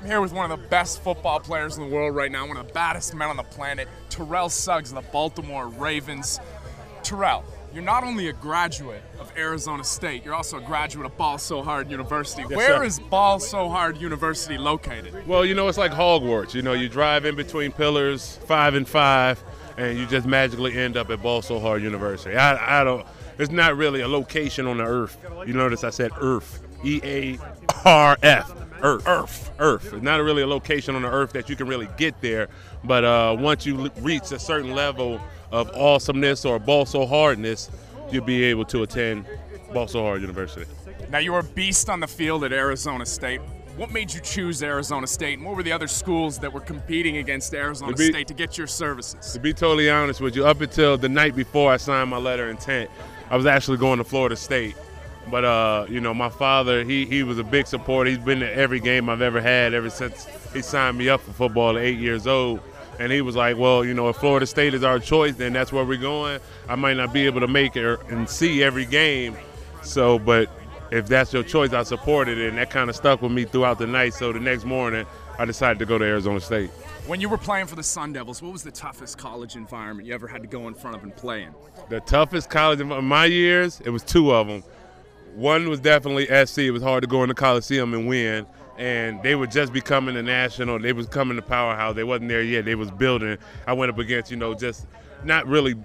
I'm here with one of the best football players in the world right now, one of the baddest men on the planet, Terrell Suggs of the Baltimore Ravens. Terrell, you're not only a graduate of Arizona State, you're also a graduate of Ball So Hard University. Yes, Where sir. is Ball So Hard University located? Well, it's like Hogwarts. You drive in between pillars 5 and 5, and you just magically end up at Ball So Hard University. I don't. It's not really a location on the earth. You notice I said earth, E-A-R-F. Earth. It's not really a location on the earth that you can really get there, but once you reach a certain level of awesomeness or ball so hardness, you'll be able to attend Ball So Hard University. Now, you were a beast on the field at Arizona State. What made you choose Arizona State, and what were the other schools that were competing against Arizona State to get your services? To be totally honest with you, up until the night before I signed my letter of intent, I was actually going to Florida State. But, my father, he was a big supporter. He's been to every game I've ever had ever since he signed me up for football at 8 years old. And he was like, well, if Florida State is our choice, then that's where we're going. I might not be able to make it and see every game. So, but if that's your choice, I support it. And that kind of stuck with me throughout the night. So the next morning, I decided to go to Arizona State. When you were playing for the Sun Devils, what was the toughest college environment you ever had to go in front of and play in? The toughest college in my years, it was two of them. One was definitely SC. It was hard to go in the Coliseum and win. And they were just becoming a national. They was coming to powerhouse. They wasn't there yet. They was building. I went up against, just not really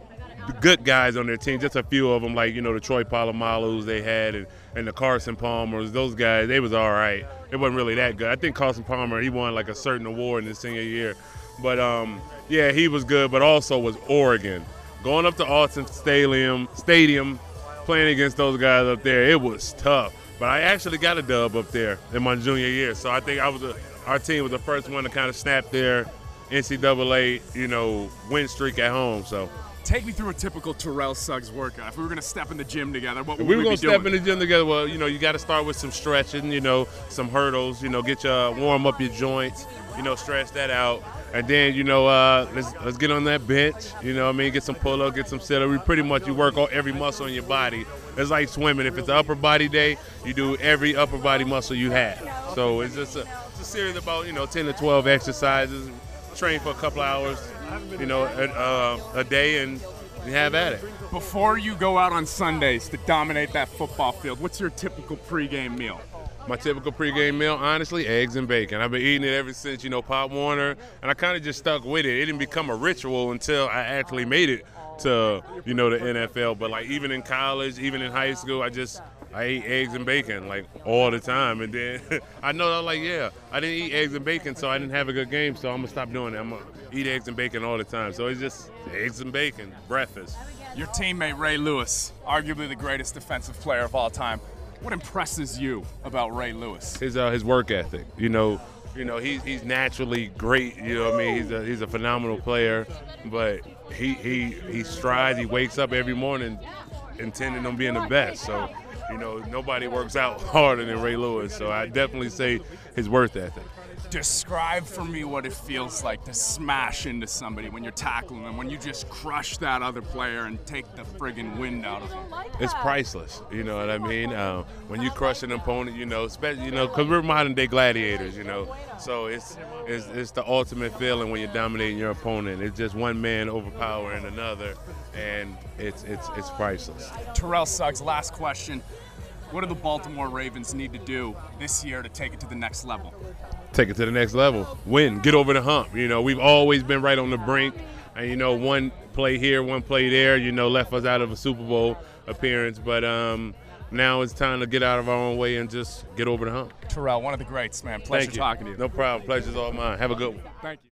good guys on their team, just a few of them, like, the Troy Polamalu's they had and the Carson Palmers. Those guys, they was all right. It wasn't really that good. I think Carson Palmer, he won like a certain award in his senior year. But, yeah, he was good, but also was Oregon. Going up to Austin Stadium, playing against those guys up there, it was tough. But I actually got a dub up there in my junior year, so I think our team was the first one to kind of snap their NCAA, win streak at home. So take me through a typical Terrell Suggs workout. If we were going to step in the gym together, what would we we were be going to doing? step in the gym together. Well, you got to start with some stretching, some hurdles, get warm up your joints, stretch that out. And then, let's get on that bench, get some pull-up, get some sit-up. You work on every muscle in your body. It's like swimming. If it's an upper body day, you do every upper body muscle you have. So it's just a series of about, 10 to 12 exercises, train for a couple hours, a day, and have at it. Before you go out on Sundays to dominate that football field, what's your typical pregame meal? My typical pregame meal, honestly, eggs and bacon. I've been eating it ever since, Pop Warner, and I kind of just stuck with it. It didn't become a ritual until I actually made it to, the NFL. But, like, even in college, even in high school, I ate eggs and bacon, like, all the time. And then I was like, yeah, I didn't eat eggs and bacon, so I didn't have a good game, so I'm going to stop doing it. I'm going to eat eggs and bacon all the time. So it's just eggs and bacon, breakfast. Your teammate, Ray Lewis, arguably the greatest defensive player of all time. What impresses you about Ray Lewis? His work ethic. He's naturally great. He's a phenomenal player, but he strives. He wakes up every morning intending on being the best. So, nobody works out harder than Ray Lewis. So I definitely say his work ethic. Describe for me what it feels like to smash into somebody when you're tackling them, when you just crush that other player and take the friggin' wind out of them. It's priceless, you know what I mean? When you crush an opponent, especially, because we're modern day gladiators, so it's the ultimate feeling when you're dominating your opponent. It's just one man overpowering another, and it's priceless. Terrell Suggs, last question. What do the Baltimore Ravens need to do this year to take it to the next level? Take it to the next level. Win. Get over the hump. We've always been right on the brink. And, one play here, one play there, left us out of a Super Bowl appearance. But now it's time to get out of our own way and just get over the hump. Terrell, one of the greats, man. Pleasure talking to you. No problem. Pleasure's all mine. Have a good one. Thank you.